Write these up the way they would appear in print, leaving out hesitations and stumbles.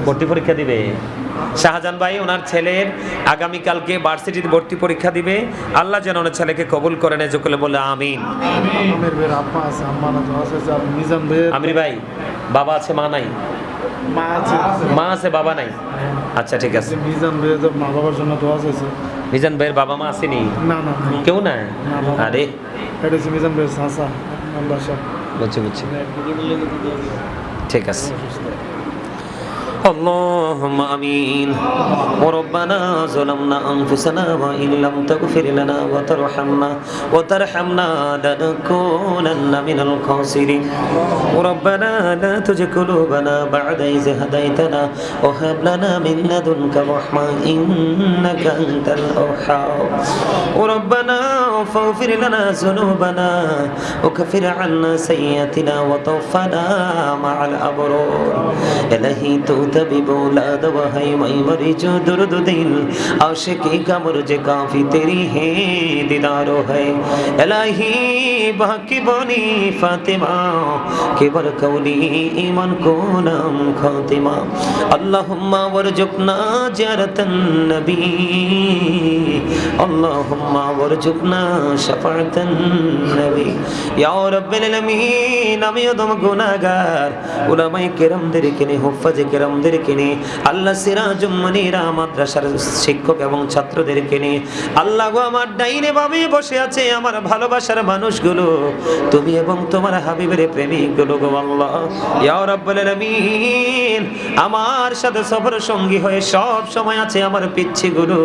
ভর্তি পরীক্ষা দিবে। শাহজাহান ভাই ওনার ছেলের আগামীকালকে ভার্সিটিতে ভর্তি পরীক্ষা দিবে। আল্লাহ যেন ওনার ছেলেকে কবুল করে নেয়, যে বলে আমিন। আমির ভাই বাবা আছে মা নাই? মা আছে বাবা নাই। আচ্ছা ঠিক আছে। মিজান ভাইয়ের মা বাবার জন্য দোয়া চাইছে। মিজান ভাইয়ের বাবা মা আসেনি? না না কেউ নাই। আরে এটা হচ্ছে মিজান ভাইয়ের চাচা বাসা। বুঝছি ঠিক আছে। اللهم آمين. وربنا ظلمنا أنفسنا وإن لم تغفر لنا وترحمنا لنكونن من الخاسرين. ربنا لا تزغ قلوبنا بعد إذ هديتنا وهب لنا من لدنك رحمة إنك أنت الوهاب. ربنا فاغفر لنا ذنوبنا وكفر عنا سيئاتنا وتوفنا مع الأبرار. إلهي तभी बोला दवा है मैं मरी जो दर्द दिल आशिकी का मुझे काफी तेरी है दीदारो है इलाही बाकी बनी फातिमा के बरकौली ईमान को नाम खातिमा अल्लाहुम्मा वरजुकना ज़ियारतन नबी अल्लाहुम्मा वरजुकना शफाअतन नबी या रब्बिल आलमीन আমি অদম গুনাহগার উলামায়ে কেরামদেরকে নিয়ে হুফাজে কেরামদেরকে নিয়ে আল্লাহ সিরাজুম মুনিরা মাদ্রাসার শিক্ষক এবং ছাত্রদেরকে নিয়ে আল্লাহ গো আমার ডাইনে বামে বসে আছে আমার ভালোবাসার মানুষগুলো তুমি এবং তোমার হাবিবের প্রেমিকগুলো গো আল্লাহ ইয়া রাব্বুল আলামিন আমার সাথে সফর সঙ্গী হয়ে সব সময় আছে আমার পিচ্ছিগুলো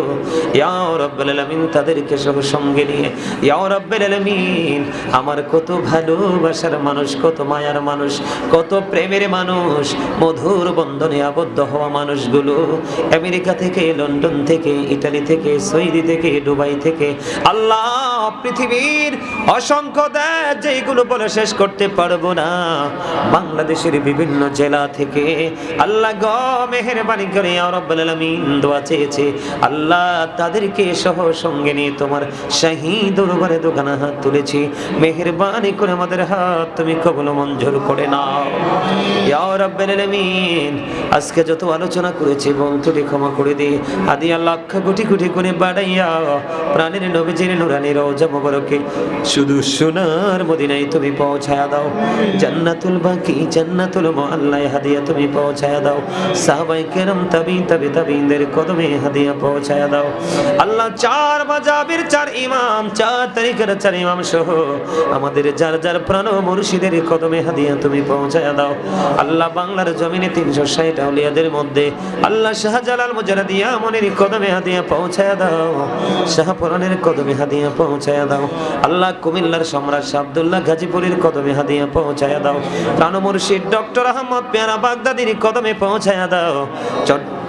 ইয়া রাব্বুল আলামিন তাদেরকে সব সঙ্গে নিয়ে ইয়া রাব্বুল আলামিন আমার কত ভালোবাসার মানুষ কত মায়ার মানুষ কত প্রেমের মানুষ মধুর বন্ধনে আবদ্ধ হওয়া মানুষগুলো আমেরিকা থেকে লন্ডন থেকে ইতালি থেকে সৌদি থেকে দুবাই থেকে আল্লাহ পৃথিবীর অসংখ্য দেশ যেগুলো বলে শেষ করতে পারবো না বাংলাদেশের বিভিন্ন জেলা থেকে আল্লাহ গো মেহেরবানি করে ইয়া রাব্বুল আলামিন দোয়া চেয়েছে আল্লাহ তাদেরকে সহ সঙ্গে নিয়ে তোমার শাহী দরবারে দোকানা হাত তুলেছি মেহেরবানি করে আমাদের হাত তুমি কবুল মঞ্জুর করে নাও ইয়া রাব্বুল আলামিন আজকে যত আলোচনা করেছি বন্ধুটি ক্ষমা করে দে হাদিয়া লাখ কোটি কোটি করে বাড়াইয়া প্রাণের নবীজির নুরানি রওজা মোবারকে শুধু সোনার মদিনায় তুমি পৌঁছায়া দাও জান্নাতুল বাকি জান্নাতুল মুআল্লায় হাদিয়া তুমি পৌঁছায়া দাও সাহাবায়ে কেরাম তাবিঈনদের কদমে হাদিয়া পৌঁছায়া দাও আল্লাহ চার মাযহাবের চার ইমাম চার তরিকার চার ইমাম সহ আমাদের যার যার প্রাণ মুর্শিদের কদমে হাদিয়া তুমি পৌঁছায়া দাও আল্লাহ বাংলার জমিনে 360 আউলিয়াদের মধ্যে আল্লাহ শাহজালাল মুজাদ্দিদিয়া মনির কদমে হাদিয়া পৌঁছায়া দাও শাহপুরানের কদমে হাদিয়া পৌঁছায়া দাও আল্লাহ কুমিল্লার সম্রাট শাহ আব্দুল্লাহ গাজীপুরের কদমে হাদিয়া পৌঁছায়া দাও প্রাণ মুর্শিদ ডক্টর আহমদ পেয়ারা বাগদাদির কদমে পৌঁছায়া দাও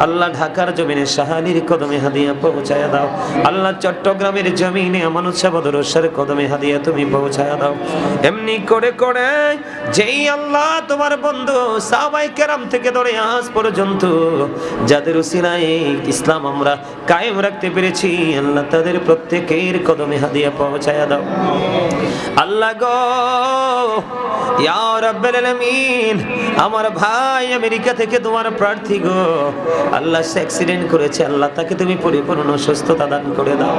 আল্লাহ ঢাকার জমিনে শাহালির কদমে হাদিয়া পৌঁছায়া দাও আল্লাহ চট্টগ্রামের জমিনে আমানত শাহ বদরুশের কদমে হাদিয়া তুমি পৌঁছায়া দাও এমনি করে করে যেই আল্লাহ তোমার বন্ধু সাহাবায়ে কেরাম থেকে ধরে আজ পর্যন্ত যাদের উসিলায় ইসলাম আমরা কায়েম রাখতে পেরেছি আল্লাহ তাদের প্রত্যেকের কদমে হাদিয়া পৌঁছায়া দাও আল্লাহ গো ইয়া রাব্বুল আলামিন আমার ভাই আমেরিকা থেকে তোমার প্রার্থী গো আল্লাহ সে অ্যাক্সিডেন্ট করেছে আল্লাহ তাকে তুমি পরিপূর্ণ সুস্থতা দান করে দাও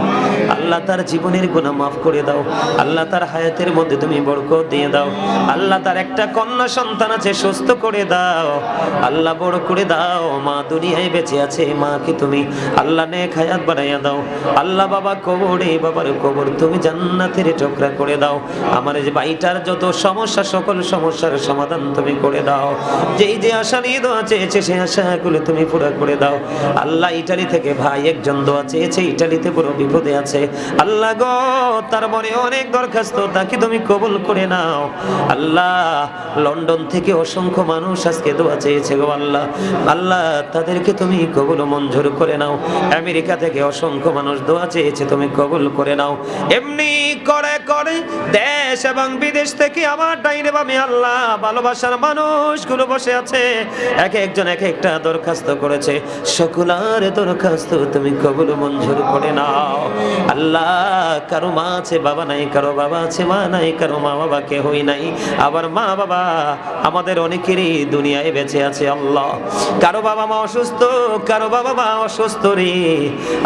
আল্লাহ তার জীবনের গুনাহ মাফ করে দাও আল্লাহ তার হায়াতের মধ্যে তুমি বরকত দিয়ে দাও আল্লাহ তার একটা কন্যা সন্তান আছে সুস্থ করে দাও আল্লাহ বড় করে দাও মা দুনিয়ায় বেঁচে আছে মাকে তুমি আল্লাহ নেক হায়াত বাড়াইয়া দাও আল্লাহ বাবা কবরে বাবার কবর তুমি জান্নাতের টুকরা করে দাও আমার এই ভাইটার যত সমস্যা সকল সমস্যার সমাধান তুমি করে দাও যেই যে আশা নিয়ে দোয়া চেয়েছে সেই আশাগুলো তুমি পুরো করে দাও আল্লাহ ইতালি থেকে ভাই একজন দোয়া চেয়েছে ইতালিতে বড় বিপদে আছে আল্লাহ গো তার মনে অনেক দরখাস্ত তাকে তুমি কবুল করে নাও আল্লাহ লন্ডন থেকে অসংখ্য মানুষ আজকে দোয়া চেয়েছে গো আল্লাহ আল্লাহ তাদেরকে তুমি কবুল মঞ্জুর করে নাও আমেরিকা থেকে অসংখ্য মানুষ দোয়া চেয়েছে তুমি কবুল করে নাও এমনি করে করে দেশ এবং বিদেশ থেকে আমার ডাইনে বামে আল্লাহ ভালোবাসার মানুষগুলো বসে আছে এক একজন এক একটা দরখাস্ত করেছে সকলের দরখাস্ত তুমি কবুল মঞ্জুর করে নাও আল্লাহ কারো মা আছে বাবা নাই কারো বাবা আছে মা নাই কারো মা বাবা কেউই নাই আবার মা বাবা আমাদের অনেকেরই দুনিয়ায় বেঁচে আছে আল্লাহ। কারো বাবা মা অসুস্থ, কারো বাবা মা অসুস্থ রে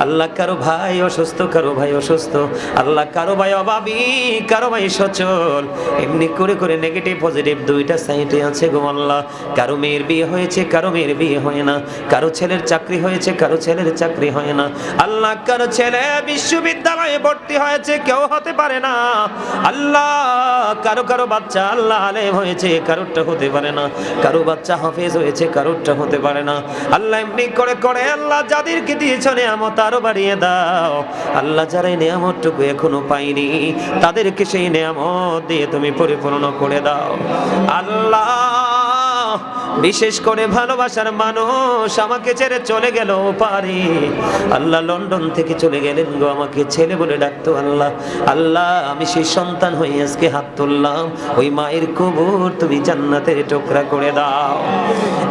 আল্লাহ, কারো ভাই অসুস্থ, কারো ভাই অসুস্থ আল্লাহ, কারো ভাই অভাবী, কারো ভাই সচল, এমনি করে করে নেগেটিভ পজিটিভ দুইটা সাইডে আছে গো আল্লাহ। কারো মেয়ের বিয়ে হয়েছে, কারো মেয়ের বিয়ে হয় না, কারো ছেলের চাকরি হয়েছে, কারো ছেলের চাকরি হয় না আল্লাহ, কারো ছেলে বিশ্ববিদ্যালয়ে ভর্তি হয়েছে, কেউ হতে পারে না আল্লাহ, কারো কারো বাচ্চা আল্লাহ আলেম হয়েছে, কারোরটা হতে পারে না, কারো বাচ্চা হাফেজ হয়েছে, কারোরটা হতে পারে না আল্লাহ। এমনি করে করে আল্লাহ যাদেরকে দিয়েছ নিয়ামত আরো বাড়িয়ে দাও আল্লাহ। যারা এই নিয়ামতটুকু এখনো পাইনি তাদেরকে সেই নিয়ামত দিয়ে তুমি পরিপূর্ণ করে দাও আল্লাহ। বিশেষ করে ভালোবাসার মানুষ আমাকে ছেড়ে চলে গেল পারে আল্লাহ, লন্ডন থেকে চলে গেলেন গো, আমাকে ছেলে বলে ডাকতো আল্লাহ। আল্লাহ আমি সেই সন্তান হয়ে আজকে হাত তুললাম, ওই মায়ের কবর তুমি জান্নাতের টুকরা করে দাও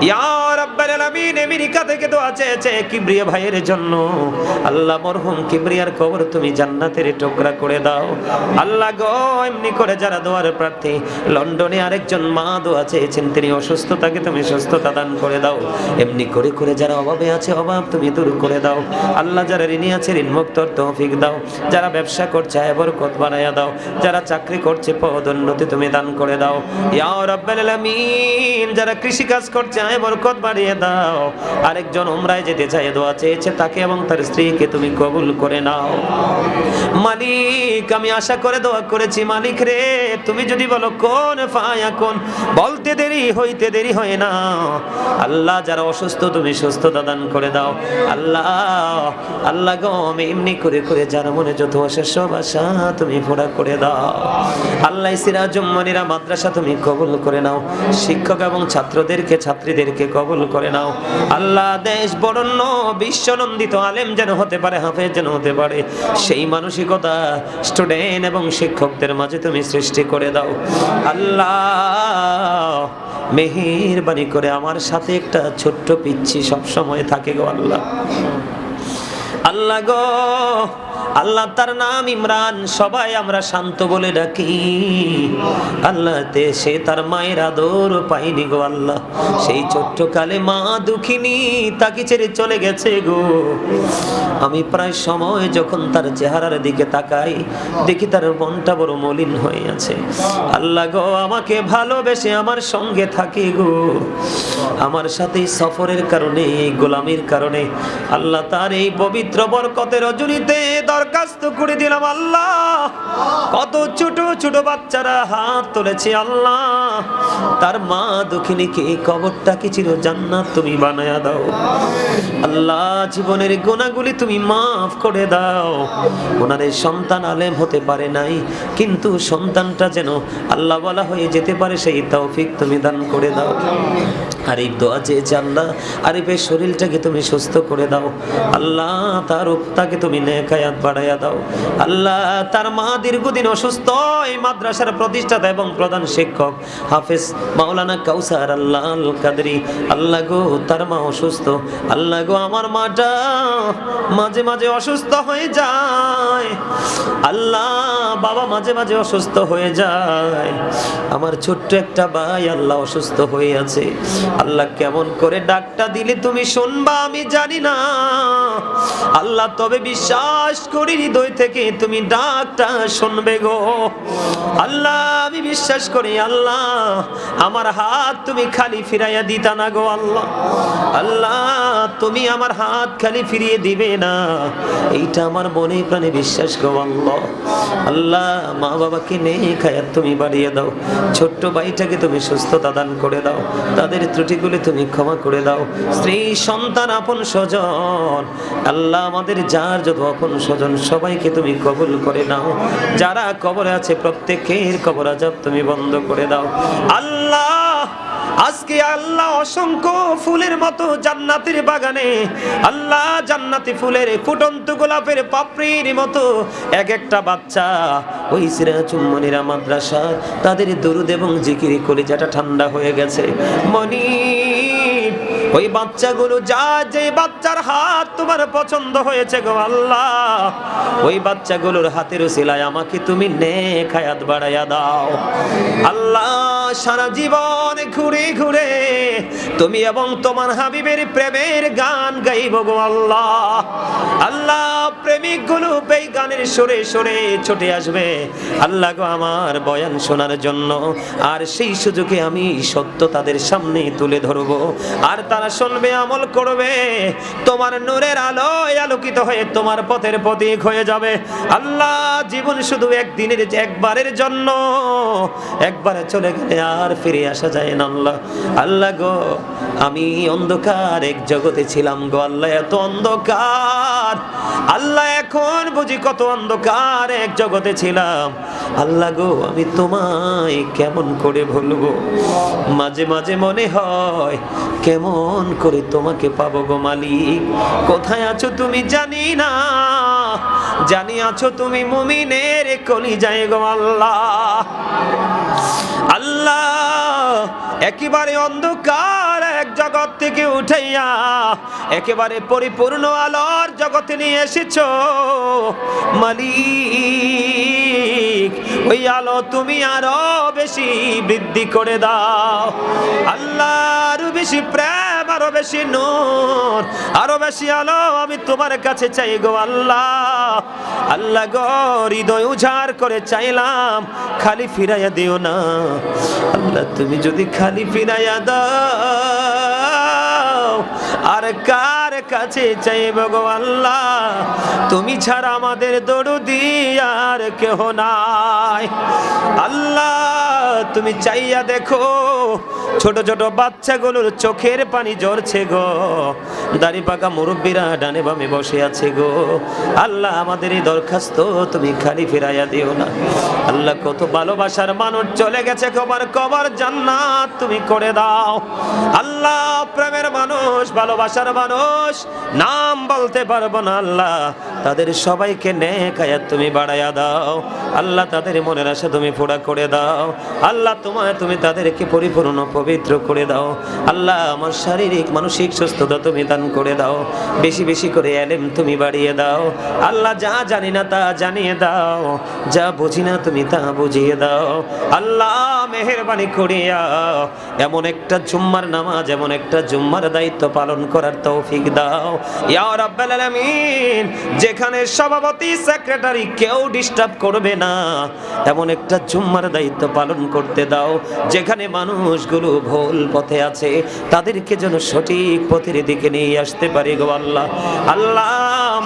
ইয়া রাব্বাল আলামিন। আমেরিকা থেকে দোয়া চেয়েছে কিবরিয়া ভাইয়ের জন্য আল্লাহ, মরহুম কিবরিয়ার কবর তুমি জান্নাতের টুকরা করে দাও আল্লাহ গো। এমনি করে যারা দোয়ার প্রার্থী, লন্ডনে আরেকজন মা দোয়া চেয়েছেন, তিনি অসুস্থ, তাকে তুমি সুস্থতা দান করে দাও। এমনি করে করে যারা অভাবে আছে অভাব তুমি দূর করে দাও আল্লাহ। যারা ঋণী আছে ঋণ মুক্তর তৌফিক দাও, যারা ব্যবসা করছে আয় বরকত বানায়া দাও, যারা চাকরি করছে পদোন্নতি তুমি দান করে দাও ইয়া রাব্বাল আলামিন। যারা কৃষি কাজ করছে আয় বরকত বাড়িয়ে দাও। আরেকজন উমরায় যেতে চায় দোয়া চেয়েছে, তাকে এবং তার স্ত্রীকে তুমি কবুল করে নাও মালিক। আমি আশা করে দোয়া করেছি মালিক রে, তুমি যদি বলো কোন ফায়াকুন, বলতে দেরি হইতে দেরি হয় না আল্লাহ। যারা অসুস্থ তুমি সুস্থতা দান করে দাও আল্লাহ। আল্লাহ গো আমি এমনি করে করে যারা মনে যত আসে সব আশা তুমি পুরা করে দাও আল্লাহ। সিরাজুম মনিরা মাদ্রাসা তুমি কবুল করে নাও, শিক্ষক এবং ছাত্রদেরকে ছাত্রীদেরকে কবুল করে নাও আল্লাহ। দেশ বরণ্য বিশ্বনন্দিত আলেম যেন হতে পারে, হাফেজ যেন হতে পারে, সেই মানসিকতা স্টুডেন্ট এবং শিক্ষকদের মাঝে তুমি সৃষ্টি করে দাও আল্লাহ। মেহেরবানি করে আমার সাথে একটা ছোট্ট পিচ্ছি সব সময় থাকে গো আল্লাহ। আল্লাহ গো আল্লাহ, তার নাম ইমরান, সবাই আমরা শান্ত বলে ডাকি আল্লাহ। সে তার মায়ের আদর পাইনি গো আল্লাহ। সেই ছোট্ট কালে মা দুঃখিনী, তাকে ছেড়ে চলে গেছে গো। আমি প্রায় সময় যখন তার চেহারার দিকে তাকাই দেখি তার মনটা বড় মলিন হয়ে আছে আল্লাহ গো। আমাকে ভালোবেসে আমার সঙ্গে থাকে গো, আমার সাথে সফরের কারণে, এই গোলামির কারণে আল্লাহ তার এই পবিত্র বরকতের রজনীতে দরখাস্ত করে দিলাম আল্লাহ। কত ছোট ছোট বাচ্চারা হাত তুলেছে আল্লাহ, তার মা দুঃখিনীকে কবরটাকে চির জান্নাত তুমি বানায়া দাও আল্লাহ। জীবনের গুনাহগুলি তুমি মাফ করে দাও। ওনাদের সন্তান আলেম হতে পারে নাই, কিন্তু সন্তানটা যেন আল্লাহ বলা হয়ে যেতে পারে সেই তৌফিক তুমি দান করে দাও। আরিফ দোয়া চেয়েছে আল্লাহ, আরিফের শরীরটাকে তুমি সুস্থ করে দাও আল্লাহ। তার তাকে তুমি নেকায়াত বাড়াইয়া দাও আল্লাহ। তার মা দীর্ঘদিন অসুস্থ, এই মাদ্রাসার প্রতিষ্ঠাতা এবং প্রধান শিক্ষক হাফেজ মাওলানা কাউসার আল্লাহ আল কাদরি আল্লাহ গো, তার মা অসুস্থ আল্লাহ গো। আমার মাটা মাঝে মাঝে অসুস্থ হয়ে যায় আল্লাহ, বাবা মাঝে মাঝে অসুস্থ হয়ে যায়। আমার ছোট্ট একটা ভাই আল্লাহ অসুস্থ হয়ে আছে আল্লাহ। কেমন করে ডাকটা দিলে তুমি শুনবা আমি জানি না আল্লাহ, তবে বিশ্বাস করি হৃদয় থেকে তুমি ডাকটা শুনবে গো আল্লাহ। আমি বিশ্বাস করি আল্লাহ, আমার হাত তুমি খালি ফিরাইয়া দিতা না গো আল্লাহ। আল্লাহ তুমি আমার হাত খালি ফিরিয়ে দিবে না, এইটা আমার মনে প্রাণে বিশ্বাস গো আল্লাহ। আল্লাহ মা বাবাকে নেকায়াত তুমি বাড়িয়ে দাও, ছোট্ট ভাইটাকে তুমি সুস্থতা দান করে দাও, তাদের ত্রুটিগুলি তুমি ক্ষমা করে দাও। স্ত্রী সন্তান আপন স্বজন আল্লাহ, আমাদের যার যত আপন স্বজন সবাইকে তুমি কবুল করে নাও। যারা কবরে আছে প্রত্যেকের কবর আযাব তুমি বন্ধ করে দাও আল্লাহ। আজকে আল্লাহ অসংখ্য ফুলের মতো জান্নাতের বাগানে আল্লাহ, জান্নাতি ফুলের ফুটন্ত গোলাপের পাপড়ির মতো এক একটা বাচ্চা ওই সিরাজুম মনিরা মাদ্রাসা, তাদের দরুদ এবং জিকির কলিজাটা ঠান্ডা হয়ে গেছে। মনি ওই বাচ্চাগুলো যে বাচ্চার হাত তোমার পছন্দ হয়েছে গো আল্লাহ, ওই বাচ্চাগুলোর হাতের উসিলায় আমাকে তুমি নেক হায়াত বাড়াইয়া দাও আল্লাহ। সারা জীবন ঘুরে ঘুরে তুমি এবং তোমার হাবিবের প্রেমের গান গাইব গো আল্লাহ। আল্লাহ প্রেমিক গুলো এই গানের সুরে সুরে ছুটে আসবে আল্লাহ গো আমার বয়ান শোনার জন্য, আর সেই সুযোগে আমি সত্য তাদের সামনে তুলে ধরবো, আর তারা শুনবে, আমল করবে, তোমার নূরের আলোয় আলোকিত হয়ে তোমার পথের প্রতীক হয়ে যাবে আল্লাহ। জীবন শুধু একদিনের, একবারের জন্য, একবারে চলে গেলে আর ফিরে আসা যায় না আল্লাহ। আল্লাহ গো আমি অন্ধকার এক জগতে ছিলাম গো আল্লাহ, এত অন্ধকার আল্লাহ, এখন বুঝি কত অন্ধকার এক জগতে ছিলাম আল্লাহ গো। আমি তোমায় কেমন করে ভুলবো, মাঝে মাঝে মনে হয় কেমন করে তোমাকে পাবো গো মালিক। কোথায় আছো তুমি জানি না, জানি আছো তুমি মুমিনের কলিজায় গো আল্লাহ। আল্লাহ একেবারে অন্ধকার এক জগৎ থেকে উঠাইয়া একেবারে পরিপূর্ণ আলোর জগতে নিয়ে এসেছো মালিক। ওই আলো তুমি আরো বেশি বৃদ্ধি করে দাও আল্লাহ, আরো বেশি প্রেম, আরো বেশি নূর, আরো বেশি আলো আমি তোমার কাছে চাই গো আল্লাহ। আল্লাহ গো হৃদয় উজাড় করে চাইলাম, খালি ফিরাইয়া দিও না আল্লাহ। তুমি যদি খালি ফিরাইয়া দাও আর কার কাছে চাইব গো আল্লাহ, তুমি ছাড়া আমাদের দরদি আর কেহ নাই আল্লাহ। তুমি চাইয়া দেখো ছোট ছোট বাচ্চাগুলোর চোখের পানি ঝরছে গো, দাড়ি পাকা মুরব্বীরা ডানে বামে বসে আছে গো আল্লাহ। আমাদের এই দরখাস্ত তুমি খালি ফিরাইয়া দিও না আল্লাহ। কত ভালোবাসার মানুষ চলে গেছে, কবর জান্নাত তুমি করে দাও আল্লাহ। প্রেমের মানুষ, ভালোবাসার মানুষ, নাম বলতে পারবো না আল্লাহ, তাদের সবাইকে নেক হায়াত তুমি বাড়াইয়া দাও আল্লাহ। তাদের মনের আশা তুমি পুরা করে দাও আল্লাহ। তুমি তাদেরকে পরিপূর্ণ পবিত্র করে দাও আল্লাহ। আমার শারীরিক মানসিক সুস্থতা তুমি দান করে দাও, বেশি বেশি করে ইলম তুমি বাড়িয়ে দাও আল্লাহ। যা জানি না তা জানিয়ে দাও, যা বুঝি না তুমি তা বুঝিয়ে দাও আল্লাহ। মেহেরবানি করিয়া এমন একটা জুম্মার নামাজ, এমন একটা জুম্মার দায়িত্ব পালন করার তৌফিক দাও ইয়া রাব্বাল আলামিন। যেখানে সভাপতি, সেক্রেটারি কেউ ডিস্টার্ব করবে না, এমন একটা জুম্মার দায়িত্ব পালন করতে দাও। যেখানে মানুষগুলো ভুল পথে আছে তাদেরকে যেন সঠিক পথের দিকে নিয়ে আসতে পারি গো আল্লাহ। আল্লাহ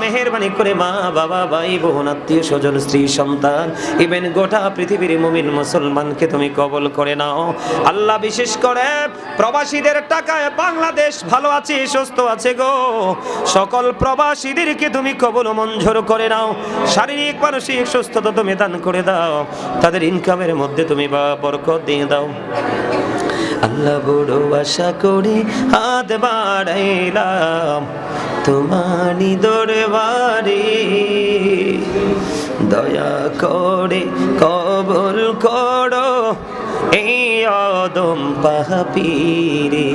মেহেরবানি করে মা বাবা, ভাই বোন, আত্মীয় স্বজন, স্ত্রী সন্তান, ইভেন গোটা পৃথিবীর মুমিন মুসলমানকে তুমি কবুল করে নাও আল্লাহ। বিশেষ করে প্রবাসীদের টাকায় বাংলাদেশ ভালো আছে, সুস্থ আছে গো। সকল প্রবাসীদেরকে তুমি কবুল মঞ্জুর করে নাও, শারীরিক মানসিক সুস্থতা তুমি দান করে দাও, তাদের ইনকামের মধ্যে তুমি বরকত দিয়ে দাও আল্লাহ। বড় আশা করি হাত বাড়াইলাম তোমারি দরবারে, দয়া করে কবুল করো এই আদম পাপীরে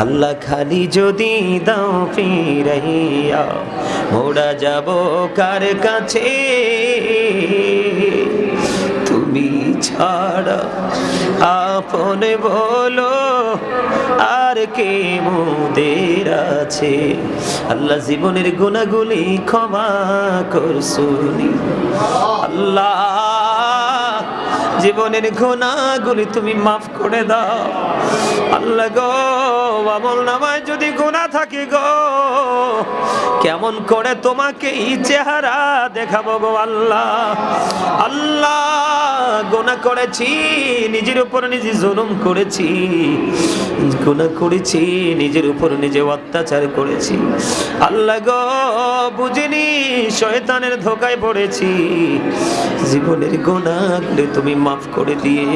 আল্লাহ। খালি যদি দাও ফিরাইয়া মোরা যাব কার কাছে, তুমি ছাড়া আপন বলো আর কে মোদের আছে আল্লাহ। জীবনের গুনাহগুলি ক্ষমা করছুনি আল্লাহ, জীবনের গুনাহগুলি তুমি মাফ করে দাও আল্লাহ গো। আমল নামায় যদি গুনাহ থাকে গো, কেমন করে তোমাকে এই চেহারা দেখাবো গো আল্লাহ। আল্লাহ গুনাহ করেছি, নিজের উপর নিজে জুলুম করেছি, গুনাহ করেছি, নিজের উপর নিজে অত্যাচার করেছি আল্লাহ গো। বুঝিনি, শয়তানের ধোকায় পড়েছি। জীবনের গুনাহগুলি তুমি মাফ করে দিয়ে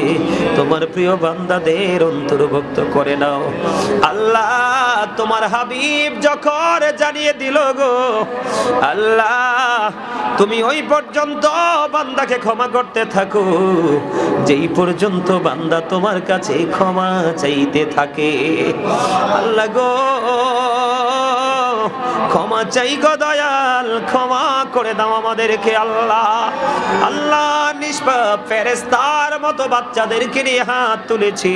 তোমার প্রিয় বান্দাদের অন্তর্ভুক্ত করে নাও আল্লাহ। তোমার হাবিব যখন জানিয়ে দিল গো আল্লাহ তুমি ওই পর্যন্ত বান্দাকে ক্ষমা করতে থাকো যেই পর্যন্ত বান্দা তোমার কাছে ক্ষমা চাইতে থাকে। আল্লাহ গো ক্ষমা চাই গো দয়াল, ক্ষমা করে দাও আমাদেরকে আল্লাহ। আল্লাহ নিষ্পাপ ফেরেশতার মতো বাচ্চাদেরকে নিয়ে হাত তুলেছি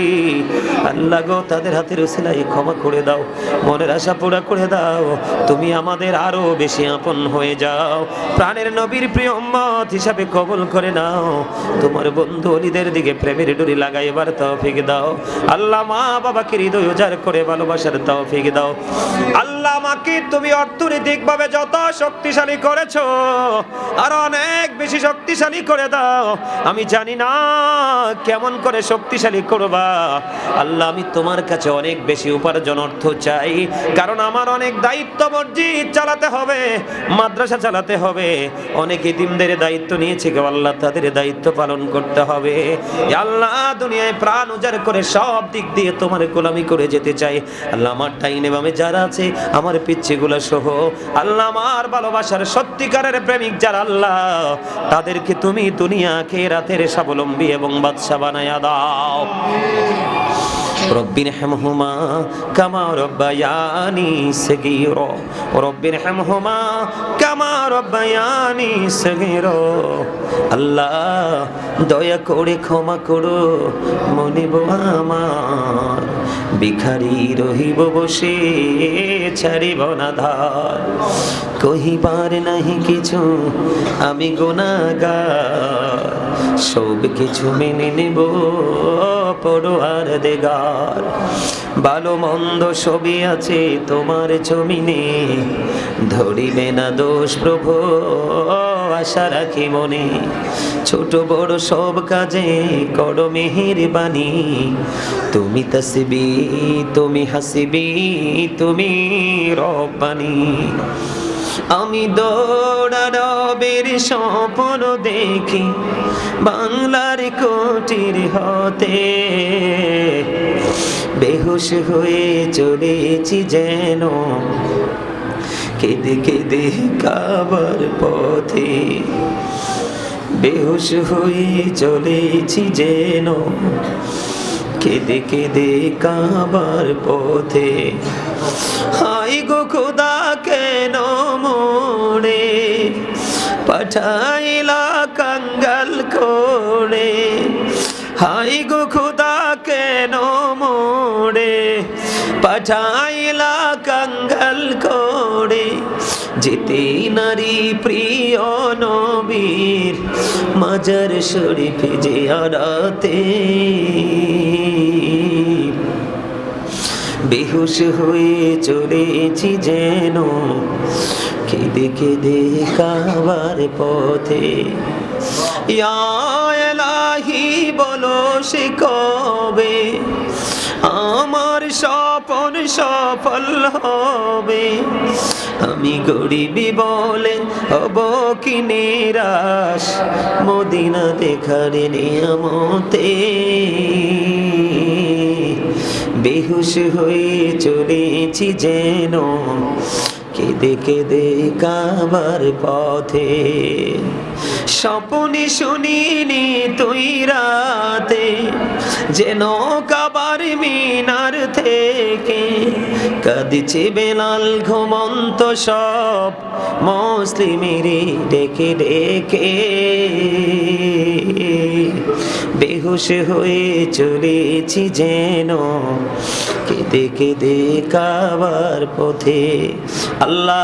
আল্লাহ গো, তাদের হাতের উসিলায় ক্ষমা করে দাও, মনের আশা পুরা করে দাও, তুমি আমাদের আরো বেশি আপন হয়ে যাও, প্রাণের নবীর প্রিয় উম্মত হিসাবে কবুল করে নাও, তোমার বন্ধু ওলিদের দিকে প্রেমের ডুরি লাগাইবার তৌফিক দাও আল্লাহ। মা বাবাকে হৃদয় উজাড় করে ভালোবাসার তৌফিক দাও আল্লাহ। মাকে তুমি অর্থনৈতিকভাবে যত শক্তিশালী করেছো আর অনেক বেশি শক্তিশালী করে দাও। আমি জানি না কেমন করে শক্তিশালী করবা আল্লাহ, আমি তোমার কাছে অনেক বেশি উপার্জন অর্থ চাই, কারণ আমার অনেক দায়িত্ব, মসজিদ চালাতে হবে, মাদ্রাসা চালাতে হবে, অনেক এতিমদের দায়িত্ব নিয়েছে গো আল্লাহ, তাদের দায়িত্ব পালন করতে হবে আল্লাহ। দুনিয়ায় প্রাণ উজাড় করে সব দিক দিয়ে তোমার গোলামি করে যেতে চাই আল্লাহ। আমার ডাইনে বামে যারা আছে আমার পিচ্ছিগুলো সহ আল্লাহ, আমার ভালোবাসার সত্যিকারের প্রেমিক যারা আল্লাহ, তাদেরকে তুমি দুনিয়া আখিরাতের স্বাবলম্বী এবং বাদশা বানায়া দাও। রব্বির হামহুমা কামা রব্বায়ানি সগীরা, রব্বির হামহুমা কামা রব্বায়ানি সগীরা। আল্লাহ দয়া করে ক্ষমা করো মনিব আমার, ভিখারি রহিব বসে ছাড়িব না ধার, কহিবার নাহি কিছু আমি গুনাহগার, সব কিছু মেনে নেব পরোয়ার দেগার, ভালো মন্দ সবই আছে তোমার জমিনে, ধরিবে না দোষ প্রভু আশা রাখি মনে, ছোট বড় সব কাজে করো মেহেরবানি, তুমি তাসবি তুমি হাসিবি তুমি রব্বানি। আমি দৌড়া রবের স্বপ্ন দেখি বাংলার কোটির হতে, বেহুশ হয়ে চলেছি যেন কেঁদে কেঁদে কাবার পথে, বেহুশ হয়ে চলেছি যেন কেঁদে কেঁদে কাবার পথে। হাই গো খোদা কেন মোড়ে পাঠাইলা কাঙ্গাল করে, হাই গো খোদা কেন মোড়ে পাঠাইলা কাঙ্গাল করে, যেতে নারী প্রিয় নবীর মাজার শরীফ জিয়ারতে, বেহুশ হয়ে চলেছি যেন কেঁদে কেঁদে কাবার পথে। ইয়া ইলাহি বলো সে কবে আমার স্বপ্ন সফল হবে, আমি গরিবি বলে হব কি নিরাশ মদিনা দেখার নিয়ামতে, বেহুশ হয়ে চলেছি যেন কেঁদে কেঁদে কাবার পথে। স্বপ্নে শুনিনি তুই রাতে যেন কাবার মিনার থেকে কাঁদিছে বেলাল ঘুমন্ত সব মুসলিমেরে ডেকে ডেকে, বেহুশ হয়ে চলেছি যেন কেঁদে কেঁদে কাবার পথে। আল্লাহ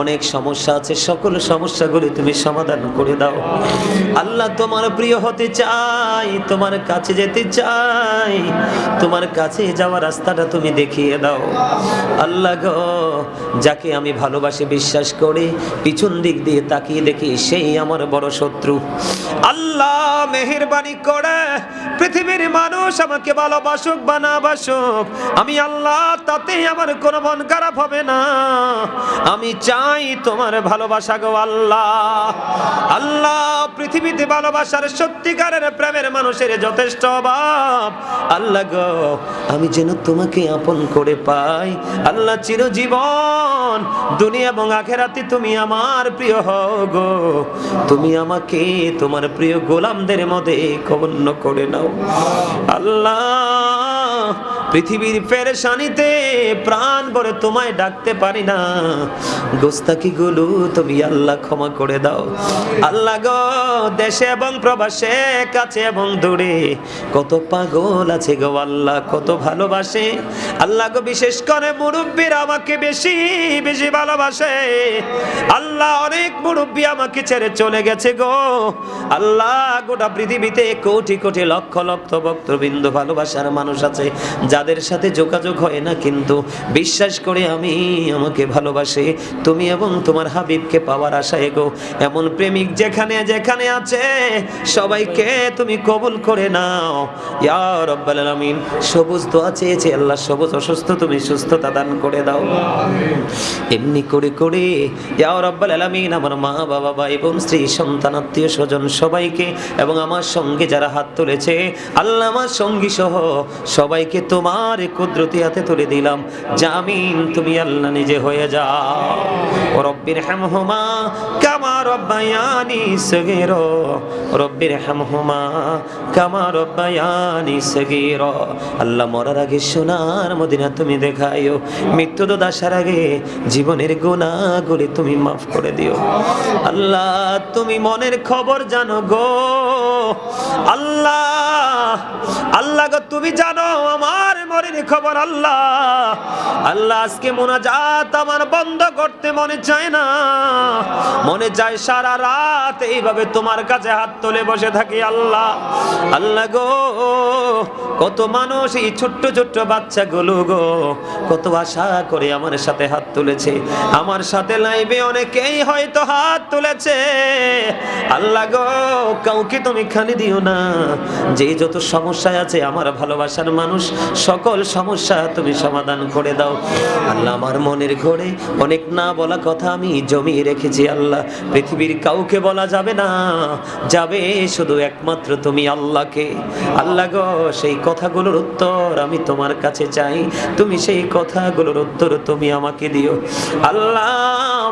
অনেক সমস্যা আছে, সকল সমস্যাগুলি তুমি সমাধান করে দাও আল্লাহ। তোমার প্রিয় হতে চাই, তোমার কাছে যেতে চাই, তোমার কাছে যাওয়ার রাস্তাটা তুমি দেখিয়ে দাও আল্লাহ গো। যাকে আমি ভালোবাসি বিশ্বাস করে পিছন দিক দিয়ে তাকিয়ে দেখি সেই আমার বড় শত্রু আল্লাহ। মেহেরবানি মেহেরবানি করে পৃথিবীর মানুষ আমাকে ভালোবাসুক বা না বাসুক, আমি আল্লাহ তাতে আমার কোনো মন খারাপ হবে না। আমি চাই তোমার ভালোবাসা গো আল্লাহ। আল্লাহ পৃথিবীতে ভালোবাসার সত্যিকারের প্রেমের মানুষের যথেষ্ট অভাব। আল্লাহ গো আমি যেন তোমাকে আপন করে পাই। আল্লাহ চিরজীবন দুনিয়া এবং আখেরাতে তুমি আমার প্রিয় হও গো। তুমি আমাকে তোমার প্রিয় গোলামদের মধ্যে গণ্য করে নাও আল্লাহ। পৃথিবীর পেরেশানিতে প্রাণ ভরে তোমায় ডাকতে পারি না, গোস্তাকি গুলো তুমি আল্লাহ ক্ষমা করে দাও আল্লাহ গো। দেশে এবং প্রবাসে কাছে এবং দূরে কত পাগল আছে গো আল্লাহ, কত ভালোবাসে আল্লাহ গো। বিশেষ করে মুরব্বীরা আমাকে বেশি বেশি ভালোবাসে আল্লাহ। অনেক মুরব্বী আমাকে ছেড়ে চলে গেছে গো আল্লাহ। গোটা পৃথিবীতে কোটি কোটি লক্ষ লক্ষ ভক্তবৃন্দ ভালোবাসার মানুষ আছে যাদের সাথে যোগাযোগ হয় না, কিন্তু বিশ্বাস করে আমি আমাকে ভালোবাসে তুমি এবং তোমার হাবিবকে পাওয়ার আশায় গো। এমন প্রেমিক যেখানে যেখানে আছে সবাইকে তুমি কবুল করে নাও ইয়া রাব্বাল আলামিন। সবুজ দোয়া চেয়েছে আল্লাহ, সবুজ অসুস্থ তুমি সুস্থতা দান করে দাও। এমনি করে করে ইয়া রাব্বাল আলামিন আমার মা বাবা ভাই বোন স্ত্রী সন্তান আত্মীয় স্বজন সবাইকে এবং আমার সঙ্গে যারা হাত তুলেছে আল্লাহ আমার সঙ্গী সহ সবাইকে তোমার কুদরতি হাতে তুলে দিলাম। জামিন তুমি আল্লাহ নিজে হয়ে যাও। রব্বির হামহুমা কামা রব্বায়ানি সগীরা, রব্বির হামহুমা কামা রব্বায়ানি সগীরা। আল্লাহ মরার আগে সোনার মদিনা তুমি দেখাইও, মৃত্যু তো আসার আগে জীবনের গুনাহগুলি তুমি মাফ করে দিও আল্লাহ। তুমি মনের খবর জানো গো আল্লাহ। আল্লাহ গো তুমি জানো আমার মনের খবর আল্লাহ। আল্লাহ আজকে মুনাজাত আমার বন্ধ করতে মনে চায় না, মনে চায় সারা রাত এইভাবে তোমার কাছে হাত তুলে বসে থাকি আল্লাহ। আল্লাহ গো কত মানুষ এই ছোট্ট ছোট্ট বাচ্চাগুলো গো কত আশা করে আমার সাথে হাত তুলেছে, আমার সাথে লাইভে অনেকেই হয়তো হাত তুলেছে আল্লাহ গো। কাউকে তুমি খালি দিও না, যে যত সমস্যায় আছে আমার ভালোবাসার মানুষ সকল সমস্যা তুমি সমাধান করে দাও আল্লাহ। আমার মনের ঘরে অনেক না বলা কথা আমি জমিয়ে রেখেছি আল্লাহ, পৃথিবীর কাউকে বলা যাবে না, যাবে শুধু একমাত্র তুমি আল্লাহকে আল্লাহ গো। সেই কথাগুলোর উত্তর আমি তোমার কাছে চাই, তুমি সেই কথাগুলোর উত্তর তুমি আমাকে দিও আল্লাহ।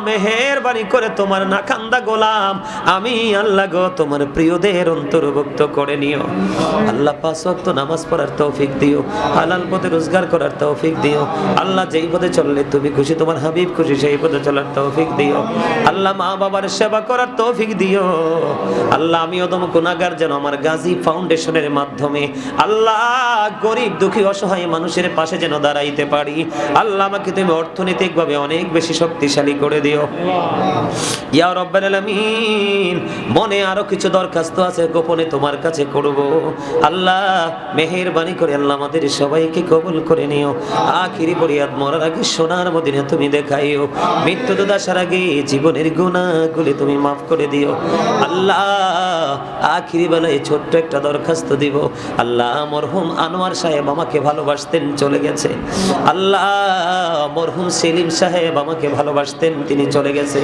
মেহেরবানি করে তোমার নাখান্দা গোলাম আমি আল্লাহ গো তোমার প্রিয়দের অন্তর্ভুক্ত করে নিও আল্লাহ। 5 ওয়াক্ত নামাজ পড়ার তৌফিক দিও, হালাল পথে রোজগার করার তৌফিক দিও আল্লাহ। যেই পথে চললে তুমি খুশি, তোমার হাবিব খুশি, সেই পথে চলার তৌফিক দিও আল্লাহ। মা বাবার সেবা করার তৌফিক দিও আল্লাহ। আমি অদম গুনাহগার যেন আমার গাজী ফাউন্ডেশনের মাধ্যমে আল্লাহ গরিব দুঃখী অসহায় মানুষের পাশে যেন দাঁড়াইতে পারি আল্লাহ। আমাকে তুমি অর্থনৈতিকভাবে অনেক বেশি শক্তিশালী করে দিও ইয়া রাব্বাল আলামিন। মনে আরো কিছু দরখাস্ত আছে গোপনে তোমার কাছে করব আল্লাহ। মেহেরবানি করে আল্লাহ আমাদের সবাইকে কবুল করে নিও। আখিরি ফরিয়াদ মরার আগে সোনার মদিনা তুমি দেখাইও, মৃত্যু তো আসার আগে জীবনের গুনাহগুলি তুমি মাফ করে দিও আল্লাহ। আখিরি বেলায় ছোট্ট একটা দরখাস্ত দিব আল্লাহ। মরহুম আনোয়ার সাহেব আমাকে ভালোবাসতেন, চলে গেছে আল্লাহ। মরহুম সেলিম সাহেব আমাকে ভালোবাসতেন, তিনি চলে গেছে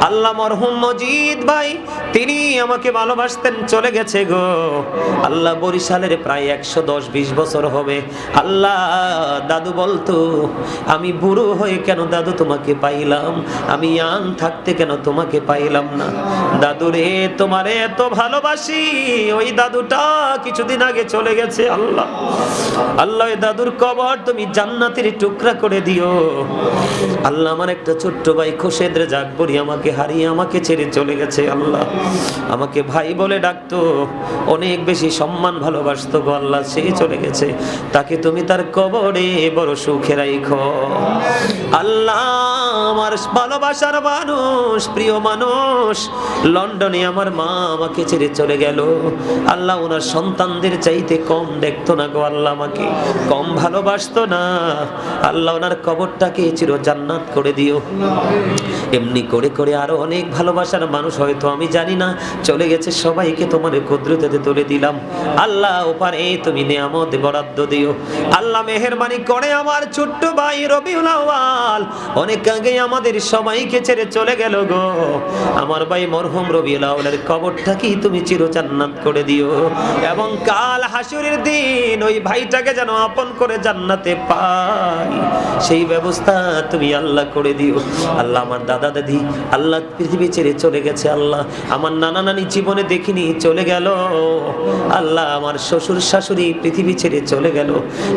আল্লাহ। মরহুম মজিদ ভাই তিনি আমাকে ভালোবাসতেন, চলে গেছে গো আল্লাহ। বরিশালের প্রায় 110-20 বছর হবে আল্লাহ। দাদু বলতো আমি বুড়ো হয়ে কেন দাদু তোমাকে পাইলাম, আমি ইয়াং থাকতে কেন তোমাকে পাইলাম না। দাদু রে তোমারে এত ভালোবাসি, ওই দাদুটা কিছুদিন আগে চলে গেছে আল্লাহ। আল্লাহ ওই দাদুর কবর তুমি জান্নাতের টুকরা করে দিও আল্লাহ। আমার একটা ছোট্ট ভাই খোশেদ রেজাক বড়ি আমাকে হারিয়ে আমাকে ছেড়ে চলে গেছে আল্লাহ। আমাকে ভাই বলে ডাকতো, অনেক বেশি সম্মান ভালোবাসতো গো আল্লাহ। সে চলে গেছে, তাকে তুমি তার কবরে বড় সুখে রাখো আল্লাহ। আমার ভালোবাসার মানুষ, প্রিয় মানুষ, লন্ডনে আমার মা আমাকে ছেড়ে চলে গেল। আল্লাহ ওনার সন্তানদের চাইতে কম দেখতো না গো আল্লাহ, আমাকে কম ভালোবাসতো না। আল্লাহ ওনার কবরটাকে চির জান্নাত করে দিও। এমনি করে করে আরো অনেক ভালোবাসার মানুষ হয়তো আমি জানি না চলে গেছে, সবাইকে তোমার কুদরতে তুলে দিলাম। আল্লাহ ওপারে তুমি নিয়ামত বরাদ্দ দিও। আল্লাহ মেহেরবানি করে আমার ছোট্ট ভাই রবিউল আউয়াল অনেক আগে আমাদের সবাইকে ছেড়ে চলে গেল গো। আমার ভাই মরহুম রবিউল আউয়ালের কবরটা কি তুমি চির জান্নাত করে দিও, এবং কাল হাসরের দিন ওই ভাইটাকে যেন আপন করে জান্নাতে পাই, সেই ব্যবস্থা তুমি আল্লাহ করে দিও। আল্লাহ আমার দাদা দাদি আল্লাহ পৃথিবী ছেড়ে চলে গেছে। আল্লাহ আমার নানা নানি জীবনে দেখিনি চলে গেল। আল্লাহ আমার শ্বশুর শাশুড়ি পৃথিবী ছেড়ে চলে গেল।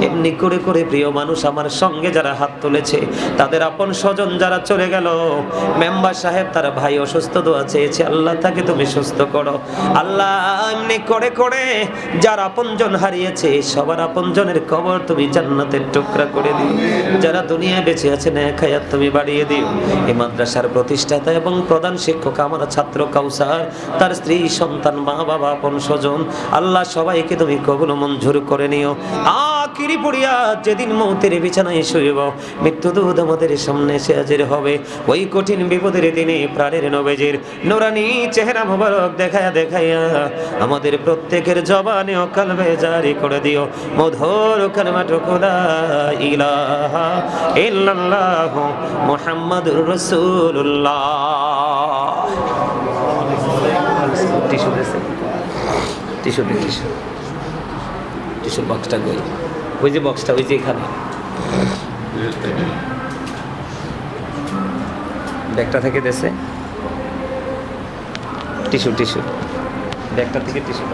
এমনি করে করে প্রিয় মানুষ আমার সঙ্গে যারা হাত তুলেছে, তাদের আপন স্বজন যারা চলে গেল, মেম্বার সাহেব তারা ভাই অসুস্থ, দোয়া চেয়েছে আল্লাহ তাকে তুমি সুস্থ করো। আল্লাহ এমনি করে করে যারা আপনজন হারিয়েছে সবার আপনজনের কবর তুমি জান্নাতের টুকরা করে দিও। যারা দুনিয়ায় বেঁচে আছে নেক হায়াত তুমি বাড়িয়ে দিও। এই মাদ্রাসার প্রতিষ্ঠাতা এবং প্রধান শিক্ষক আমার ছাত্র কাউসার, তার স্ত্রী সন্তান মা বাবা আপন স্বজন, আল্লাহ সবাইকে তুমি কবুল মঞ্জুর করে নিও। আখিরি পড়িয়া যেদিন মৌতের বিছানায় শুইব, মৃত্যু দূত আমাদের সামনে এসে হাজির হবে, ওই কঠিন বিপদের দিনে প্রাণের নবীজির নুরানি চেহারা মোবারক দেখায়া দেখাইয়া আমাদের প্রত্যেকের জবানে ও কলবে জারি করে দিও মধুর কালিমাটুকু লা ইলাহা ইল্লাল্লাহু মুহাম্মাদুর রাসূলুল্লাহ। টিস্যু দেছে, টিস্যু টিস্যু টিস্যুর বক্সটা কই? ওই যে বক্সটা, ওই যে এখানে ব্যাগটা থেকে দেছে টিস্যু, টিস্যু ব্যাগটা থেকে টিস্যু।